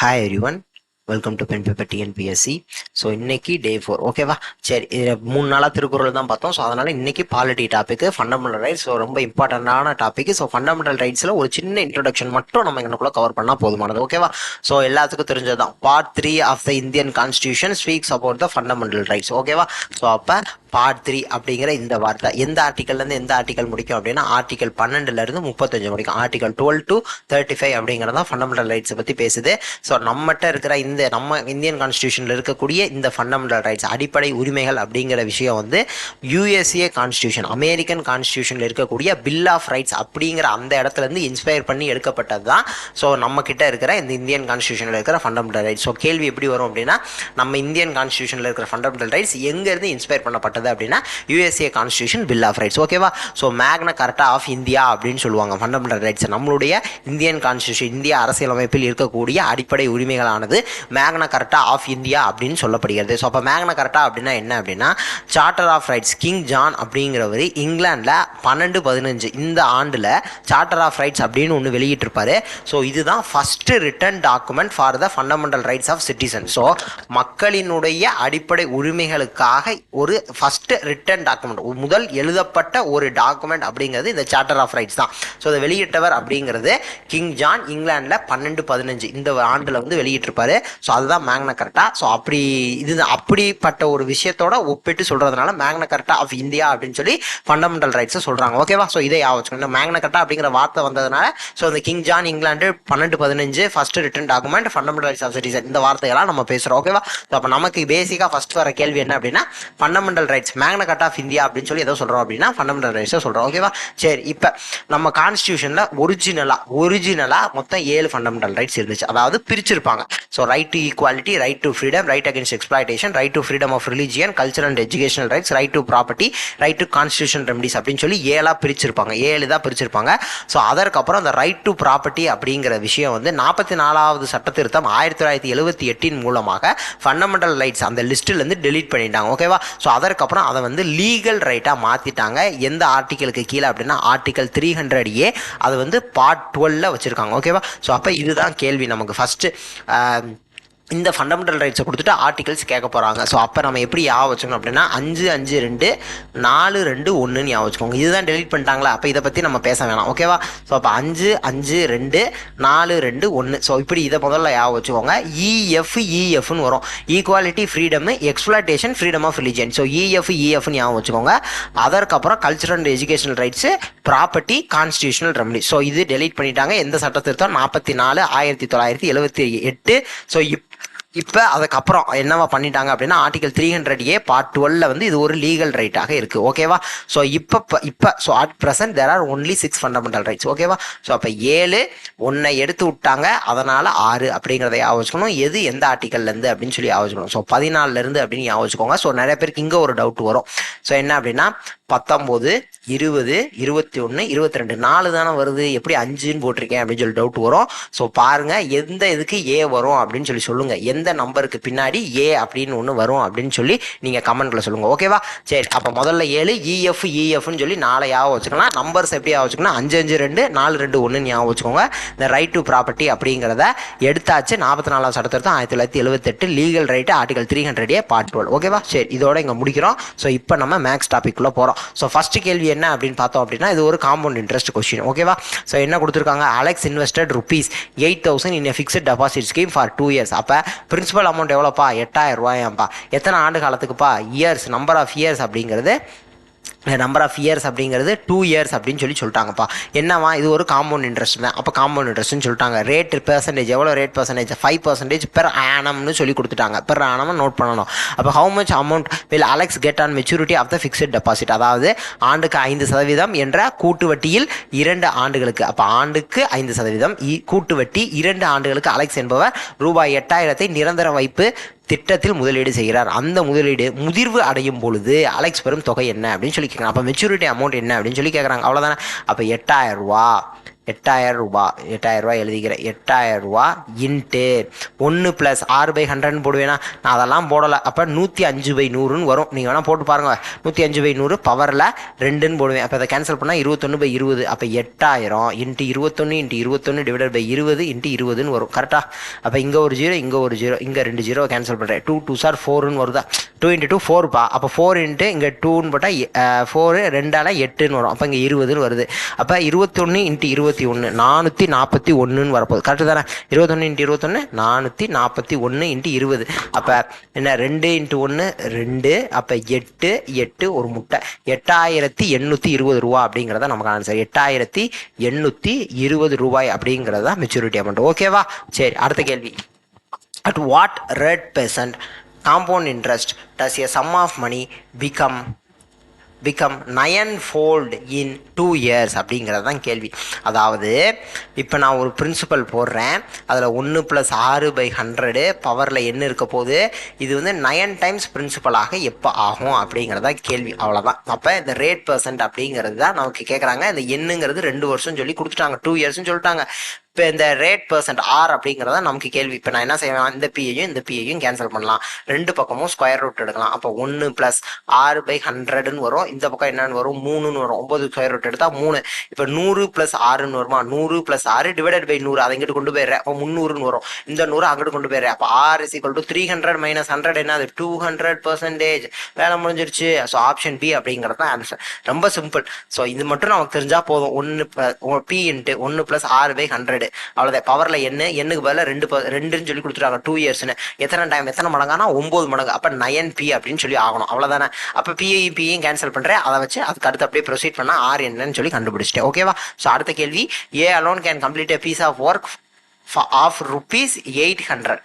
Hi everyone, welcome to pen paper TNPSC. So இன்னைக்கு day 4 ஓகேவா. சரி, 3 நாளாக திருக்குறள் தான் பார்த்தோம். ஸோ அதனால இன்னைக்கு polity topic fundamental rights. So ரொம்ப இம்பார்ட்டண்டான டாபிக். ஸோ ஃபண்டமெண்டல் ரைட்ஸில் ஒரு சின்ன இன்ட்ரடக்ஷன் மட்டும் நம்ம எனக்குள்ள கவர் பண்ணால் போதுமானது. ஓகேவா. ஸோ எல்லாத்துக்கும் தெரிஞ்சதுதான். Part 3 of the Indian constitution speaks about the fundamental rights. ஓகேவா. ஸோ அப்போ பார்ட் 3 அப்படிங்கிற இந்த வார்த்தை எந்த ஆர்டிகல்லேருந்து எந்த ஆர்டிகல் முடிக்கும் அப்படின்னா ஆர்டிகல் 12லேருந்து 35 முடிக்கும். ஆர்டிகல் 12 to 35 அப்படிங்கிறதான் ஃபண்டமெண்டல் ரைட்ஸை பற்றி பேசுது. ஸோ நம்மகிட்ட இருக்கிற நம்ம இந்தியன் கான்ஸ்டியூஷனில் இருக்கக்கூடிய இந்த ஃபண்டமெண்டல் ரைட்ஸ் அடிப்படை உரிமைகள் அப்படிங்கிற விஷயம் வந்து யூஎஸ்ஏ கான்ஸ்டியூஷன் அமெரிக்கன் கான்ஸ்டியூஷனில் இருக்கக்கூடிய பில் ஆஃப் ரைட்ஸ் அப்படிங்கிற அந்த இடத்துலேருந்து இன்ஸ்பயர் பண்ணி எடுக்கப்பட்டது தான். ஸோ நம்ம கிட்ட இருக்கிற இந்த இந்தியன் கான்ஸ்டியூஷனில் இருக்கிற ஃபண்டமெண்டல் ரைட்ஸ். ஸோ கேள்வி எப்படி வரும் அப்படின்னா நம்ம இந்தியன் கான்ஸ்டியூஷனில் இருக்கிற ஃபண்டமெண்டல் ரைட்ஸ் எங்கேருந்து இன்ஸ்பயர் பண்ணப்பட்டது அப்படின்னா USA constitution bill of rights. ஓகேவா. So Magna Carta of India அப்படின்னு சொல்லுவாங்க ஃபண்டமெண்டல் ரைட்ஸ். நம்மளுடைய இந்தியன் கான்ஸ்டியூஷன் இந்திய அரசியலமைப்பில் இருக்கக்கூடிய அடிப்படை உரிமைகளானது மேக்னா கார்ட்டா ஆஃப் இந்தியா அப்படின்னு சொல்லப்படுகிறது. ஸோ அப்போ மேக்னா கார்ட்டா அப்படின்னா என்ன அப்படின்னா charter of rights. King John அப்படிங்கிறவர் இங்கிலாண்டில் 1215 இந்த ஆண்டில் சார்ட்டர் ஆஃப் ரைட்ஸ் அப்படின்னு ஒன்று வெளியிட்டிருப்பாரு. ஸோ இதுதான் first written document for the fundamental rights of citizen. So மக்களினுடைய அடிப்படை உரிமைகளுக்காக ஒரு ஃபர்ஸ்ட் ரிட்டன் டாக்குமெண்ட், முதல் எழுதப்பட்ட ஒரு டாக்குமெண்ட் அப்படிங்கிறது இந்த சார்ட்டர் ஆஃப் ரைட்ஸ் தான். ஸோ அதை வெளியிட்டவர் அப்படிங்கிறது கிங் ஜான் இங்கிலாண்டில் 1215 இந்த ஆண்டில் வந்து வெளியிட்டிருப்பாரு. ஸோ அதுதான் மேக்னா கார்ட்டா. ஸோ அப்படிப்பட்ட ஒரு விஷயத்தோட ஒப்பிட்டு சொல்றதுனால மேக்னா கார்ட்டா ஆஃப் இந்தியா அப்படின்னு சொல்லி ஃபண்டமெண்டல் ரைட்ஸை சொல்றாங்க. ஓகேவா. ஸோ இதை ஆவச்சுக்கணும். மேக்னா கார்ட்டா அப்படிங்கிற வார்த்தை வந்ததுனால ஸோ இந்த king John England 1215 first written document fundamental rights of citizen இந்த வார்த்தையெல்லாம் நம்ம பேசுறோம். ஓகேவா. ஸோ அப்போ நமக்கு பேசிக்காக ஃபர்ஸ்ட் வர கேள்வி என்ன அப்படின்னா ஃபண்டமெண்டல் ரைட்ஸ் மேக்னா கார்ட்டா ஆஃப் இந்தியா அப்படின்னு சொல்லி எதோ சொல்றோம் அப்படின்னா ஃபண்டமெண்டல் ரைட்ஸை சொல்றோம். ஓகேவா. சரி, இப்போ நம்ம கான்ஸ்டியூஷன்ல ஒரிஜினலா மொத்தம் 7 ஃபண்டமெண்டல் ரைட்ஸ் இருந்துச்சு. அதாவது பிரிச்சிருப்பாங்க. So right to equality, right to freedom, right against exploitation, right to freedom of religion, culture and educational rights, right to property, right to constitution remedies அப்படின்னு சொல்லி 7 பிரிச்சிருப்பாங்க. 7 தான் பிரிச்சிருப்பாங்க. ஸோ அதற்கப்புறம் அந்த ரைட் டு ப்ராப்பர்ட்டி அப்படிங்கிற விஷயம் வந்து 44வது சட்ட திருத்தம் 1978 மூலமாக ஃபண்டமெண்டல் ரைட்ஸ் அந்த லிஸ்ட்டிலேருந்து டெலீட் பண்ணிட்டாங்க. ஓகேவா. ஸோ அதற்கப்புறம் அதை வந்து லீகல் ரைட்டாக மாற்றிட்டாங்க. எந்த ஆர்டிக்கலுக்கு கீழே அப்படின்னா ஆர்டிக்கல் 300A அது வந்து பார்ட் 12 வச்சுருக்காங்க. ஓகேவா. ஸோ அப்போ இதுதான் கேள்வி நமக்கு ஃபஸ்ட்டு. இந்த ஃபண்டமெண்டல் ரைட்ஸை கொடுத்துட்டு ஆர்டிகல்ஸ் கேட்க போகிறாங்க. ஸோ அப்போ நம்ம எப்படி ஞாபகம் வச்சுக்கணும் அப்படின்னா 552 421 ஞாபகம் வச்சுக்கோங்க. இதுதான் டெலீட் பண்ணிட்டாங்களா. அப்போ இதை பற்றி நம்ம பேச வேணாம். ஓகேவா. ஸோ அப்போ 552 421 ஸோ இப்படி இதை முதல்ல ஞாபகம் வச்சுக்கோங்க. இஎஃப்னு வரும். Equality, freedom, exploitation, freedom of religion. So இஎஃப்னு ஞாபகம் வச்சுக்கோங்க. அதற்கப்புறம் cultural and educational rights, property, constitutional remedy. So இது டெலீட் பண்ணிட்டாங்க. எந்த சட்டத்திருத்தம் 44 1978. ஸோ இப்போ அதுக்கப்புறம் என்னவா பண்ணிட்டாங்க அப்படின்னா ஆர்டிகல் 300A பார்ட் 12 வந்து இது ஒரு லீகல் ரைட்டாக இருக்குது. ஓகேவா. ஸோ இப்போ so at present there are only 6 fundamental rights. ஓகேவா. ஸோ அப்போ 7 ஒன்றை எடுத்து விட்டாங்க. அதனால் 6 அப்படிங்கிறத ஞாபகம் வச்சுக்கணும். எது எந்த ஆர்டிக்கல்லேருந்து அப்படின்னு சொல்லி ஞாபகம் வச்சுக்கணும். ஸோ 14லேருந்து அப்படின்னு ஞாபகம் வச்சுக்கோங்க. ஸோ நிறைய பேருக்கு இங்கே ஒரு டவுட் வரும். ஸோ என்ன அப்படின்னா 19 20 21 22 4 தானே வருது, எப்படி 5ன்னு போட்டிருக்கேன் அப்படின்னு சொல்லி டவுட் வரும். ஸோ பாருங்க எந்த இதுக்கு ஏ வரும் அப்படின்னு சொல்லி சொல்லுங்க. எந்த நம்பருக்கு பின்னாடி ஏ அப்படின்னு ஒன்று வரும் அப்படின்னு சொல்லி நீங்க கமெண்ட்ல சொல்லுங்க. ஓகேவா. சரி, அப்போ முதல்ல 7 இஎஃப்னு சொல்லி 4 ஞாபகம் வச்சுக்கலாம். நம்பர்ஸ் எப்படி ஞாபகம் வச்சுக்கணும் 552 421 ஞாபகம் வச்சுக்கோங்க. இந்த ரைட் டு ப்ராப்பர்ட்டி அப்படிங்கிறத எடுத்தாச்சு. 44வது சட்டத்திருத்தம் 1978 legal right article 300A part 12. ஓகேவா. சரி, இதோட இங்கே முடிக்கிறோம். ஸோ இப்போ நம்ம மேக்ஸ் டாபிக்குள்ள போகிறோம். ஸோ ஃபர்ஸ்ட் கேள்வி என்ன அப்படின்னு பார்த்தோம் அப்படின்னா இது ஒரு காம்பவுண்ட் இன்ட்ரெஸ்ட் கொஸ்டின். ஓகேவா. ஸோ என்ன கொடுத்துருக்காங்க, Alex invested ₹8,000 in fixed deposit scheme for 2 years. அப்போ பிரின்சிபல் அமௌண்ட் எவ்வளோப்பா 8000 ரூபாயாம்பா. எத்தனை ஆண்டு காலத்துக்குப்பா இயர்ஸ், நம்பர் ஆஃப் இயர்ஸ் அப்படிங்கிறது 2 years அப்படின்னு சொல்லிட்டாங்கப்பா. என்னவா இது ஒரு காம்பவுண்ட் இன்ட்ரெஸ்ட் தான். அப்போ காம்பவுண்ட் இன்ட்ரெஸ்ட்னு சொல்லிட்டாங்க. ரேட் பெர்சன்டேஜ் எவ்வளோ, ரேட் பெர்சன்டேஜ் 5% பெர் ஆனம்னு சொல்லி கொடுத்துட்டாங்க. பெர் ஆனம் நோட் பண்ணணும். அப்போ how much amount will Alex get on maturity of the fixed deposit. அதாவது ஆண்டுக்கு 5% என்ற கூட்டு வட்டியில் 2 ஆண்டுகளுக்கு. அப்போ ஆண்டுக்கு 5% கூட்டு வட்டி 2 ஆண்டுகளுக்கு அலெக்ஸ் என்பவர் ₹8000 நிரந்தர வைப்பு திட்டத்தில் முதலீடு செய்கிறார். அந்த முதலீடு முதிர்வு அடையும் பொழுது அலெக்ஸ் பெறும் தொகை என்ன அப்படின்னு சொல்லி கேட்குறாங்க. அப்போ மெச்சூரிட்டி அமௌண்ட் என்ன அப்படின்னு சொல்லி கேட்குறாங்க. அவ்வளோதானே. அப்போ 8000 ரூபா 8,000 ரூபாய் 8,000 ரூபாய் எழுதிக்கிறேன். 8,000 ரூபாய் இன்ட்டு 1 + 6/100 போடுவேனா, நான் அதெல்லாம் போடலை. அப்போ 105/100 வரும். நீங்கள் வேணால் போட்டு பாருங்கள். 105/100 பவரில் 2ன்னு போடுவேன். அப்போ அதை கேன்சல் பண்ணால் 21/20. அப்போ 8,000 × 21 × 21 டிவைடட் பை 20 × 20ன்னு வரும். கரெக்டாக? அப்போ இங்கே ஒரு 0, இங்கே ஒரு 0, இங்கே 2 0 கேன்சல் பண்ணுறேன். 2 2s are 4ன்னு வருதா? 2 × 2 4பா. அப்போ 4 × இங்கே 2ன்னு போட்டால் 4 2ஆல் 8ன்னு வரும். அப்போ இங்கே 20ன்னு வருது. அப்போ 21 × 21 441ன்னு வரப்போகுது. கரெக்டு தானே? 21 × 21 441 × 20. அப்போ என்ன, 2 × 1 2. அப்போ 8 8 ஒரு முட்டை. 8,820 ரூபா அப்படிங்கிறத நமக்கு ஆன்சர். 8,820 ரூபாய் அப்படிங்கிறது தான் மெச்சூரிட்டி அமௌண்ட். ஓகேவா? சரி, அடுத்த கேள்வி. At what rate percent compound interest does a sum of money become 9-fold in 2 years அப்படிங்கிறது தான் கேள்வி. அதாவது இப்போ நான் ஒரு பிரின்சிபல் போடுறேன். அதில் 1 + 6/100 பவரில் என்ன இருக்க போகுது, இது வந்து 9 டைம்ஸ் பிரின்சிபலாக எப்போ ஆகும் அப்படிங்கிறதா கேள்வி. அவ்வளோதான். அப்போ இந்த ரேட் பர்சன்ட் அப்படிங்கிறது தான் நமக்கு கேட்குறாங்க. இந்த எண்ணுங்கிறது 2 வருஷம் சொல்லி கொடுத்துட்டாங்க, 2 இயர்ஸ்ன்னு சொல்லிட்டாங்க. இப்போ இந்த ரேட் பர்சன்ட் ஆர் அப்படிங்கிறத நமக்கு கேள்வி. இப்போ நான் என்ன செய்வேன், இந்த பியையும் கேன்சல் பண்ணலாம். 2 பக்கமும் ஸ்கொயர் ரூட் எடுக்கலாம். அப்போ 1 + 6/100ன்னு வரும். இந்த பக்கம் என்னன்னு வரும், 3ன்னு வரும். 9 ஸ்கொயர் ரூட் எடுத்தால் 3. இப்போ 100 + 6ன்னு வருமா, 100 + 6 டிவைடட் பை 100. அதை இங்கிட்டு கொண்டு போயிடுறேன். அப்போ 300ன்னு வரும். இந்த 100 அங்கிட்டு கொண்டு போயிடுறேன். அப்போ R = 300 - 100 என்னது, 200%. வேலை முடிஞ்சிருச்சு. ஸோ ஆப்ஷன் பி அப்படிங்கிறது தான் ஆன்சர். ரொம்ப சிம்பிள். ஸோ இது மட்டும் நமக்கு தெரிஞ்சால் போதும். 1 P × 1 + 6/100. அவ்வளோதான். பவரில் எண்ணுக்கு பதிலாக 2ன்னு சொல்லி கொடுத்துருக்காங்க. 2 இயர்ஸ்னு. எத்தனை மடங்கானா 9 மடங்கு. அப்போ 9P அப்படின்னு சொல்லி ஆகணும். அவ்வளோதானே? அப்போ பியையும் கேன்சல் பண்ணுறேன். அதை வச்சு அதுக்கு அடுத்து அப்படியே ப்ரொசீட் பண்ணால் ஆர் என்னன்னு சொல்லி கண்டுபிடிச்சிட்டேன். ஓகேவா? ஸோ அடுத்த கேள்வி. ஏ alone can complete a piece of work of ₹800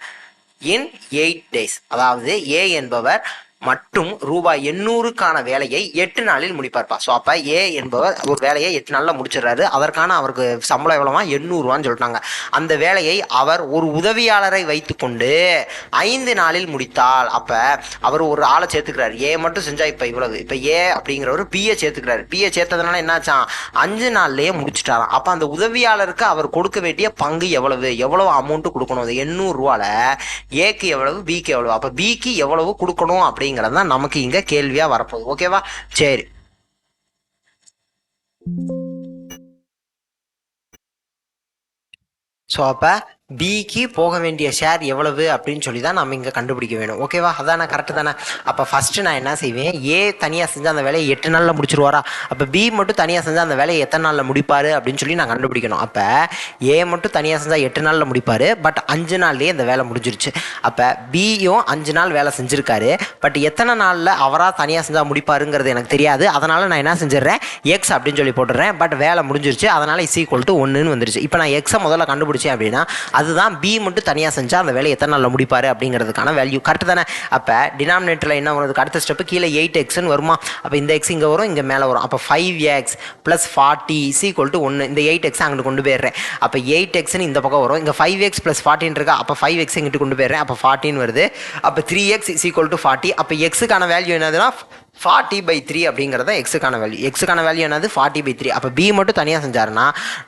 in 8 days. அதாவது ஏ என்பவர் மட்டும் ரூபாய் 800க்கான வேலையை 8 நாளில் முடிப்பார்ப்பா. ஸோ அப்போ ஏ என்பவர் ஒரு வேலையை 8 நாளில் முடிச்சிடறாரு. அதற்கான அவருக்கு சம்பளம் எவ்வளோவா, 800 சொல்லிட்டாங்க. அந்த வேலையை அவர் ஒரு உதவியாளரை வைத்துக்கொண்டு 5 நாளில் முடித்தால், அப்போ அவர் ஒரு ஆளை சேர்த்துக்கிறார். ஏ மட்டும் செஞ்சால் இப்போ இவ்வளவு. இப்போ ஏ அப்படிங்கிறவர் பிஏ சேர்த்துக்கிறாரு. பிஏ சேர்த்ததுனால என்னாச்சான், 5 நாள்லேயே முடிச்சுட்டாராம். அப்போ அந்த உதவியாளருக்கு அவர் கொடுக்க வேண்டிய பங்கு எவ்வளவு அமௌண்ட்டு கொடுக்கணும். அது 800 ஏக்கு எவ்வளவு, பிக்கு எவ்வளவு. அப்போ பிக்கு எவ்வளவு கொடுக்கணும் அப்படிங்கிறது தான் நமக்கு இங்க கேள்வியா வரப்போகுது. ஓகேவா? சரி. ஸோ அப்போ பிக்கு போக வேண்டிய ஷேர் எவ்வளவு அப்படின்னு சொல்லி தான் நம்ம இங்கே கண்டுபிடிக்க வேணும். ஓகேவா? அதானே? கரெக்டு தானே? அப்போ ஃபஸ்ட்டு நான் என்ன செய்வேன், ஏ தனியாக செஞ்சால் அந்த வேலையை 8 நாளில் முடிச்சிருவாரா. அப்போ பி மட்டும் தனியாக செஞ்சால் அந்த வேலையை எத்தனை நாளில் முடிப்பார் அப்படின்னு சொல்லி நான் கண்டுபிடிக்கணும். அப்போ ஏ மட்டும் தனியாக செஞ்சால் 8 நாளில் முடிப்பார். பட் 5 நாள்லேயே இந்த வேலை முடிஞ்சிருச்சு. அப்போ பியும் 5 நாள் வேலை செஞ்சுருக்காரு. பட் எத்தனை நாளில் அவராக தனியாக செஞ்சால் முடிப்பாருங்கிறது எனக்கு தெரியாது. அதனால் நான் என்ன செஞ்சிடறேன், எக்ஸ் அப்படின்னு சொல்லி போட்டுடுறேன். பட் வேலை முடிஞ்சிருச்சு. அதனால் = 1ன்னு வந்துருச்சு. இப்போ நான் எக்ஸை முதல்ல கண்டுபிடிச்சேன் அப்படின்னா அதுதான் பி மட்டும் தனியாக செஞ்சால் அந்த வேலையை எத்தனை நாளில் முடிப்பார் அப்படிங்கிறதுக்கான வேல்யூ. கரெக்டு தானே? அப்போ டினாமினேட்டரில் என்ன வருது, அடுத்த ஸ்டெப்பு கீழே 8xன்னு வருமா. அப்போ இந்த எக்ஸ் இங்கே வரும், இங்கே மேலே வரும். அப்போ 5x + 40 = 1. இந்த 8x அங்கிட்டு கொண்டு போயிடுறேன். அப்போ 8xன்னு இந்த பக்கம் வரும். இங்கே 5x + 14 இருக்கா. அப்போ 5x இங்கிட்டு கொண்டு போயிடுறேன். அப்போ 14 வருது. அப்போ 3x = 40. அப்போ எக்ஸுக்கான வேல்யூ என்னதுன்னா 40/3 அப்படிங்கிறத எக்ஸுக்கான வேல்யூ. எக்ஸுக்கான வேல்யூ என்னது, 40/3. அப்போ பி மட்டும் தனியாக செஞ்சாருன்னா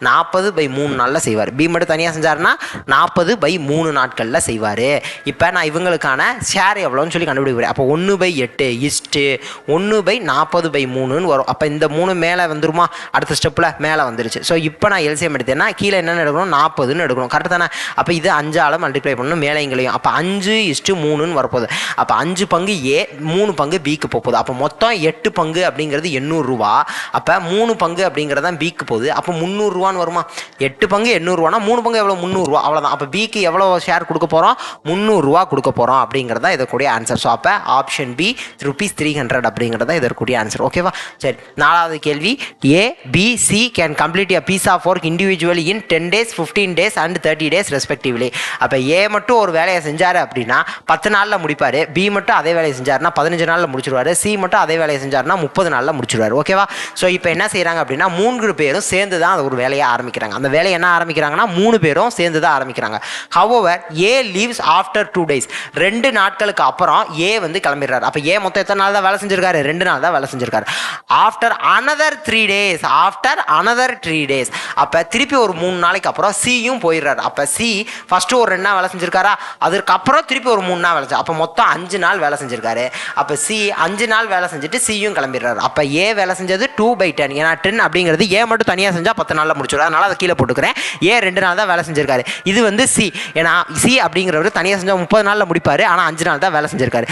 40/3 நாளில் செய்வார். பி மட்டும் தனியாக செஞ்சாருன்னா 40/3 நாட்களில் செய்வார். இப்போ நான் இவங்களுக்கான ஷேர் எவ்வளோன்னு சொல்லி கண்டுபிடிக்கிறேன். அப்போ 1/8 = 1/40/3ன்னு வரும். அப்போ இந்த 3 மேலே வந்துருமா, அடுத்த ஸ்டெப்பில் மேலே வந்துருச்சு. ஸோ இப்போ நான் எல்சிஎம் எடுத்தேன்னா கீழே என்னென்னு எடுக்கணும், 40ன்னு எடுக்கணும். கரெக்டு தானே? அப்போ இது 5ஆல் மல்டிப்ளை பண்ணணும் மேலே இங்கேயும். அப்போ 5:3ன்னு வரப்போகுது. அப்போ 5 பங்கு ஏ, 3 பங்கு பிக்கு போகுது. அப்போ மொத்தம் 8 பங்கு அப்படிங்கிறது 800 ரூபா. அப்போ 3 பங்கு அப்படிங்கிறது தான் பிக்கு போகுது. அப்போ 300 ரூபான்னு வருமா. 8 பங்கு 800 ரூபானா 3 பங்கு எவ்வளோ, 300 ரூபா. அவ்வளோதான். அப்போ பிக்கு எவ்வளோ ஷேர் கொடுக்க போகிறோம், 300 ரூபா கொடுக்க போகிறோம் அப்படிங்கிறதா இதற்குரிய ஆன்சர். ஸோ அப்போ ஆப்ஷன் பி ₹300 அப்படிங்கிறதா இதற்குரிய ஆன்சர். ஓகேவா? சரி, 4வது கேள்வி. A B C can complete a piece of work individually in 10 days 15 days and 30 days respectively. அப்போ ஏ மட்டும் ஒரு வேலையை செஞ்சார் அப்படின்னா 10 நாளில் முடிப்பார். பி மட்டும் அதே வேலையை செஞ்சாருன்னா 15 நாளில் முடிச்சிருவார். சி மட்டும் அதே வேலையை செஞ்சாருன்னா 30 நாளில் முடிச்சிடுவார். ஓகேவா? ஸோ இப்போ என்ன செய்கிறாங்க அப்படின்னா 3 பேரும் சேர்ந்து தான் அது ஒரு வேலையை ஆரம்பிக்கிறாங்க. அந்த வேலையை என்ன ஆரம்பிக்கிறாங்கன்னா 3 பேரும் சேர்ந்து தான் ஆரம்பிக்கிறாங்க. ஹவவர் ஏ லீவ்ஸ் ஆஃப்டர் 2 days. 2 நாட்களுக்கு அப்புறம் ஏ வந்து கிளம்பிடுறாரு. அப்போ ஏ மொத்தம் எத்தனை நாள் தான் வேலை செஞ்சிருக்காரு? 2 நாள் தான் வேலை செஞ்சிருக்காரு. ஆஃப்டர் அனதர் 3 days, அப்போ திருப்பி ஒரு 3 நாளைக்கு அப்புறம் சியும் போயிடுறாரு. அப்போ சி ஃபர்ஸ்ட் ஒரு 2 நாள் வேலை செஞ்சிருக்காரா, அதுக்கப்புறம் திருப்பி ஒரு 3 நாள் வேலை செஞ்சு, அப்போ மொத்தம் 5 நாள் வேலை செஞ்சிருக்காரு. அப்போ சி 5 நாள் வேலை செஞ்சுட்டு சியும் கிளம்பிடுறாரு. அப்போ ஏ வேலை செஞ்சது 2/10. ஏன்னா 10 அப்படிங்கிறது ஏ மட்டும் தனியாக செஞ்சால் 10 நாளில் முடிச்சிடும். அதனால அதை கீழே போட்டுக்கிறேன். ஏ 2 நாள் தான் வேலை செஞ்சிருக்காரு. இது வந்து சி, ஏன்னா சி அப்படிங்கிறவர் தனியாக செஞ்சால் 30 நாளில் முடிப்பார். ஆனால் 5 நாள் தான் வேலை செஞ்சிருக்காரு.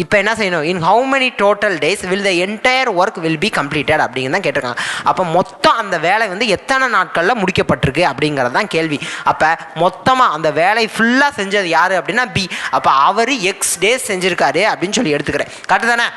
இப்போ என்ன செய்யணும்? In how many total days will the entire work will be completed அப்படிங்கிறது தான் கேட்டிருக்காங்க. அப்போ மொத்தம் அந்த வேலை வந்து எத்தனை நாட்களில் முடிக்கப்பட்டிருக்கு அப்படிங்கிறது தான் கேள்வி. அப்போ மொத்தமாக அந்த வேலை ஃபுல்லாக செஞ்சது யார் அப்படின்னா பி. அப்போ அவர் எக்ஸ் டேஸ் செஞ்சுருக்காரு அப்படின்னு சொல்லி எடுத்துக்கிறேன். கரெக்டு தானே?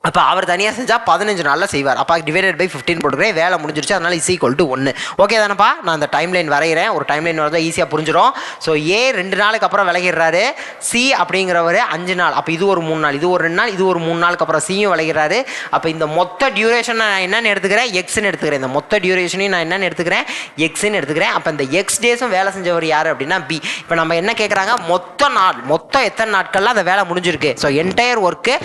அப்போ அவர் தனியாக செஞ்சால் 15 நாளில் செய்வார். அப்போ டிவைடட் பை 15 போட்டுக்கிறேன். வேலை முடிஞ்சிருச்சு. அதனால் இஸ் ஈக்குவல் டு 1. ஓகே தானப்பா? நான் அந்த டைம் லைன் வரைகிறேன். ஒரு டைம் லைன் வரதான் ஈஸியாக புரிஞ்சிடும். ஸோ ஏ 2 நாளுக்கு அப்புறம் விலகிடுறாரு. சி அப்படிங்கிறவர் 5 நாள். அப்போ இது ஒரு 3 நாள், இது ஒரு 2 நாள், இது ஒரு 3 நாளுக்கு அப்புறம் சியும் விலகிறாரு. அப்போ இந்த மொத்த டியூரேஷன் நான் என்னென்னு எடுத்துக்கிறேன்? எக்ஸ்ன்னு எடுத்துக்கிறேன். இந்த மொத்த டியூரேஷனையும் நான் என்னென்னு எடுத்துக்கிறேன்? எக்ஸ்ன்னு எடுத்துக்கிறேன். அப்போ இந்த எக்ஸ் டேஸும் வேலை செஞ்சவர் யார் அப்படின்னா பி. இப்போ நம்ம என்ன கேட்குறாங்க? மொத்தம் எத்தனை நாட்களில் அந்த வேலை முடிஞ்சிருக்கு. So entire work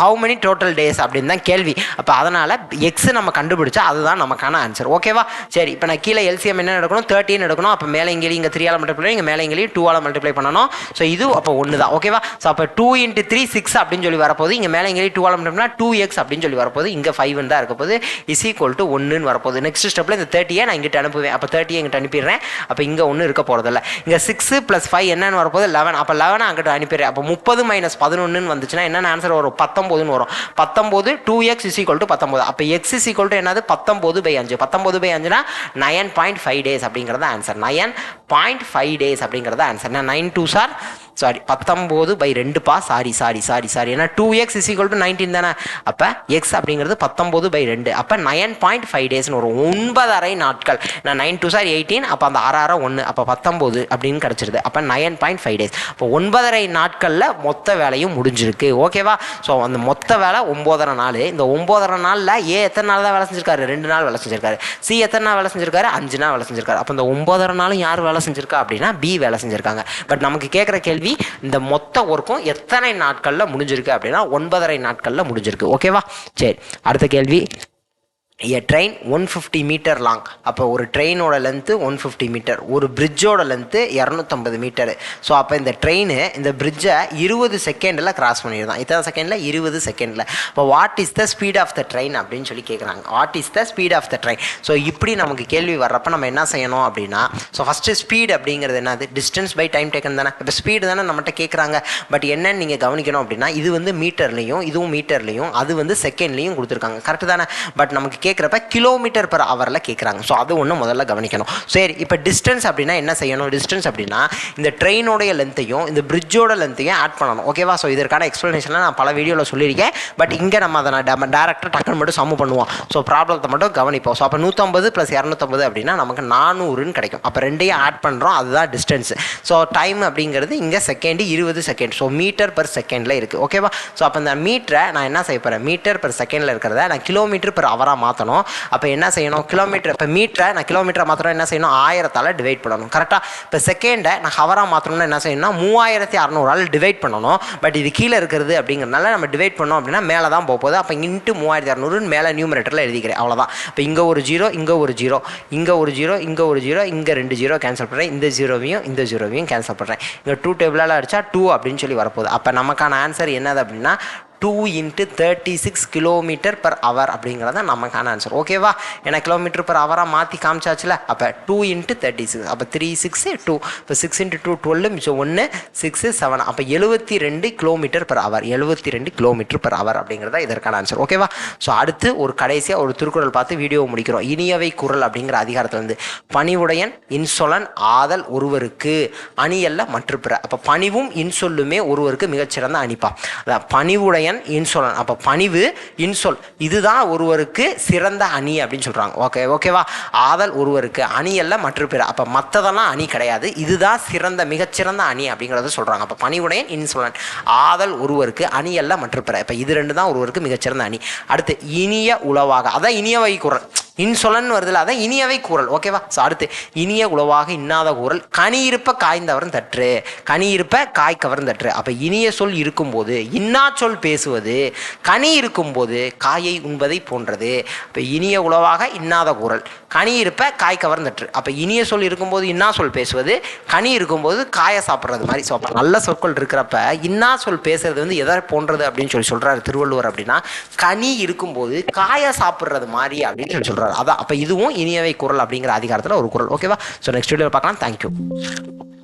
how many total days அப்படின்னு தான் கேள்வி. அப்போ அதனால் எக்ஸ் நம்ம கண்டுபிடிச்சா அதுதான் நமக்கான ஆன்சர். ஓகேவா? சரி, இப்போ நான் கீழே எல்சிஎம் என்ன எடுக்கணும்? 13 எடுக்கணும். அப்போ மேலே இங்கேயும் இங்கே 3 மல்டிப்ளை, இங்கே மேலே இங்கேயும் 2 மல்டிப்ளை பண்ணணும். ஸோ இது அப்போ 1 தான். ஓகேவா? ஸோ அப்போ 2 × 3 6 அப்படின்னு சொல்லி வரப்போது. இங்கே மேலே இங்கேயும் 2 மல்டிப்ளை 2x அப்படின்னு சொல்லி வரப்போது. இங்கே 5 தான் இருக்க போது. இஸ் ஈக்குவல் டு 1ன்னு வரப்போகுது. நெக்ஸ்ட் ஸ்டெப்பில் இந்த 30 நான் இங்கிட்ட அனுப்புவேன். அப்போ 30 இங்கிட்ட அனுப்பிடுறேன். அப்போ இங்கே ஒன்றும் இருக்க போகிறதில்ல. இங்கே 6 + 5 என்னன்னு வரப்போது? 11. அப்போ 11 அங்கிட்ட அனுப்பிடுறேன். அப்போ 30 - 11 வந்துச்சுன்னா என்னென்ன ஆன்சர் வரும்? 19ன்னு வரும். 19 2x = 19. அப்போ x = என்னது? 19/5. 19/5னா 9.5 days அப்படிங்கிறது ஆன்சர். 9.5 days அப்படிங்கிறது ஆன்சர். 9 2s are 19/2பா. சாரி. ஏன்னா 2x = 19 தானே. அப்போ எக்ஸ் அப்படிங்கிறது 19/2. அப்போ 9.5 daysன்னு வரும். 9.5 நாட்கள். நான் 9 2s are 18. அப்போ அந்த 6 1. அப்போ 19 அப்படின்னு கிடச்சிருது. அப்போ 9.5 days. இப்போ 9.5 நாட்களில் மொத்த வேலையும் முடிஞ்சிருக்கு. ஓகேவா? ஸோ அந்த மொத்த வேலை 9.5 நாள். இந்த 9.5 நாளில் ஏ எத்தனை நாள் தான் வேலை செஞ்சிருக்காரு? 2 நாள் வேலை செஞ்சிருக்காரு. சி எத்தனை நாள் வேலை செஞ்சிருக்காரு? 5 நாள் வேலை செஞ்சிருக்காரு. அப்போ இந்த 9.5 நாளும் யார் வேலை செஞ்சிருக்கா அப்படின்னா பி வேலை செஞ்சிருக்காங்க. பட் நமக்கு கேட்குற கேள்வி இந்த மொத்த ஒர்க்கும் எத்தனை நாட்களில் முடிஞ்சிருக்கு அப்படின்னா 9.5 நாட்களில் முடிஞ்சிருக்கு. ஓகேவா? சரி, அடுத்த கேள்வி. A train 150 metre long. அப்போ ஒரு ட்ரெயினோட லென்த்து 150 மீட்டர், ஒரு பிரிட்ஜோட லென்த்து 250 மீட்டரு. ஸோ அப்போ இந்த ட்ரெயின் இந்த பிரிட்ஜை 20 செகண்டில் கிராஸ் பண்ணிடுதான். இத்தனை செகண்டில் 20 செகண்டில். இப்போ what is the speed of the train அப்படின்னு சொல்லி கேட்குறாங்க. What is the speed of the train? So இப்படி நமக்கு கேள்வி வர்றப்போ நம்ம என்ன செய்யணும் அப்படின்னா, ஸோ ஃபஸ்ட்டு ஸ்பீட் அப்படிங்கிறது என்னது? டிஸ்டன்ஸ் பை டைம் டேக்கன் தானே. இப்போ ஸ்பீடு தானே நம்மகிட்ட கேட்குறாங்க. பட் என்னன்னு நீங்கள் கவனிக்கணும் அப்படின்னா, இது வந்து மீட்டர்லையும் இதுவும் மீட்டர்லையும், அது வந்து செகண்ட்லையும் கொடுத்துருக்காங்க. கரெக்டு தானே? பட் நமக்கு கேட்குறப்ப கிலோமீட்டர் பெர் ஹவரில் கேட்குறாங்க. ஸோ அது ஒன்று முதல்ல கவனிக்கணும். சரி, இப்போ டிஸ்டன்ஸ் அப்படின்னா என்ன செய்யணும்? டிஸ்டன்ஸ் அப்படின்னா இந்த ட்ரெயினோடைய லென்த்தையும் இந்த பிரிட்ஜோட லென்த்தையும் ஆட் பண்ணணும். ஓகேவா? ஸோ இதற்கான எக்ஸ்ப்ளனேஷனில் நான் பல வீடியோவில் சொல்லியிருக்கேன். பட் இங்கே நம்ம அதை டேரெக்டாக டக்குன்னு மட்டும் சம்மு பண்ணுவோம். ஸோ ப்ராப்ளத்தை மட்டும் கவனிப்போம். ஸோ அப்போ 150 + 250 அப்படின்னா நமக்கு 400ன்னு கிடைக்கும். அப்போ ரெண்டையும் ஆட் பண்ணுறோம். அதுதான் டிஸ்டன்ஸ். ஸோ டைம் அப்படிங்கிறது இங்கே second 20 second. So metre per செகண்டில் இருக்குது. ஓகேவா? ஸோ அப்போ இந்த மீட்டரை நான் என்ன செய்ய போகிறேன்? மீட்டர் பெர் செகண்டில் இருக்கிறத நான் கிலோமீட்டர் பெர் ஹவராக மாற்றணும். அப்போ என்ன செய்யணும்? கிலோமீட்டர், இப்போ மீட்டரை நான் கிலோமீட்டரை மாத்திரம் என்ன செய்யணும்? 1000ஆல் டிவைட் பண்ணணும். கரெக்டாக? இப்போ செகண்டை நான் ஹவராக மாற்றணும்னா என்ன செய்யணும்னா 3600ஆல் டிவைட் பண்ணணும். பட் இது கீழே இருக்கிறது அப்படிங்கிறதுனால நம்ம டிவைட் பண்ணோம் அப்படின்னா மேலே தான் போகுது. அப்போ இன்ட்டு 3600 மேலே நியூமரேட்டரில் எழுதிக்கிறேன். அவ்வளோதான். இப்போ இங்கே ஒரு 0, இங்கே ஒரு 0, இங்கே ஒரு 0, இங்கே ஒரு 0, இங்கே 2 0 கேன்சல் பண்ணுறேன். இந்த 0வையும் கேன்சல் பண்ணுறேன். இங்கே 2 டேபிளால் அடித்தா 2 அப்படின்னு சொல்லி வரப்போகுது. அப்போ நமக்கான ஆன்சர் என்னது அப்படின்னா 2 × 36 கிலோமீட்டர் பெர் ஹவர் அப்படிங்கிறத நமக்கான ஆன்சர். ஓகேவா? ஏன்னா கிலோமீட்டர் பெர் ஹவராக மாற்றி காமிச்சாச்சுல. அப்போ 2 × 36. அப்போ 3 6 2. இப்போ 6 × 2 12 மிச்சம் 1 6 7. அப்போ 72 kilometre per hour. 72 kilometre per hour அப்படிங்கிறத இதற்கான ஆன்சர். ஓகேவா? ஸோ அடுத்து ஒரு கடைசியாக ஒரு திருக்குறள் பார்த்து வீடியோவை முடிக்கிறோம். இனியவை குறள் அப்படிங்கிற அதிகாரத்தில் வந்து பணிவுடையன் இன்சொலன் ஆதல் ஒருவருக்கு அணியல்ல மற்ற பிற. அப்போ பணிவும் இன்சொல்லுமே ஒருவருக்கு மிகச்சிறந்த அணிப்பா. அதான் பணிவுடைய பணிவுடையன் இன்சொலன். அப்போ பணிவு இன்சொல் இதுதான் ஒருவருக்கு சிறந்த அணி அப்படின்னு சொல்கிறாங்க. ஓகேவா. ஆதல் ஒருவருக்கு அணி அல்ல மற்ற பிற. அப்போ மற்றதெல்லாம் அணி கிடையாது, இதுதான் சிறந்த மிகச்சிறந்த அணி அப்படிங்கிறத சொல்கிறாங்க. அப்போ பணிவுடையன் இன்சொலன், ஆதல் ஒருவருக்கு அணி அல்ல மற்ற பிற. இப்போ இது ரெண்டு தான் ஒருவருக்கு மிகச்சிறந்த அணி. அடுத்து இனிய உளவாக, அதான் இனியவை குரல். இன்சொலன் வருதுல, அதான் இனியவை கூறல். ஓகேவா. ஸோ அடுத்து இனிய உளவாக இன்னாத கூறல், கனி இருப்ப காய்ந்தவரும் தற்று, கனி இருப்ப காய்க்கவரும் தற்று. அப்போ இனிய சொல் இருக்கும்போது இன்னா சொல் பேசுவது, கனி இருக்கும்போது காயை உண்பதை போன்றது. இப்போ இனிய உளவாக இன்னாத கூறல், கனி இருப்ப காய்க்கவரும் தற்று. அப்போ இனிய சொல் இருக்கும்போது இன்னா சொல் பேசுவது, கனி இருக்கும்போது காயை சாப்பிட்றது மாதிரி. ஸோ அப்போ நல்ல சொற்கள் இருக்கிறப்ப இன்னா சொல் பேசுறது வந்து எதை போன்றது அப்படின்னு சொல்கிறாரு திருவள்ளுவர் அப்படின்னா, கனி இருக்கும்போது காயை சாப்பிட்றது மாதிரி அப்படின்னு சொல்கிறார். அதான் அப்போ இதுவும் இனியவை குரல் அப்படிங்கிற அதிகாரத்தில் ஒரு குரல். ஓகேவா. ஸோ நெக்ஸ்ட் வீடியோவில் பார்க்கலாம். தேங்க்யூ.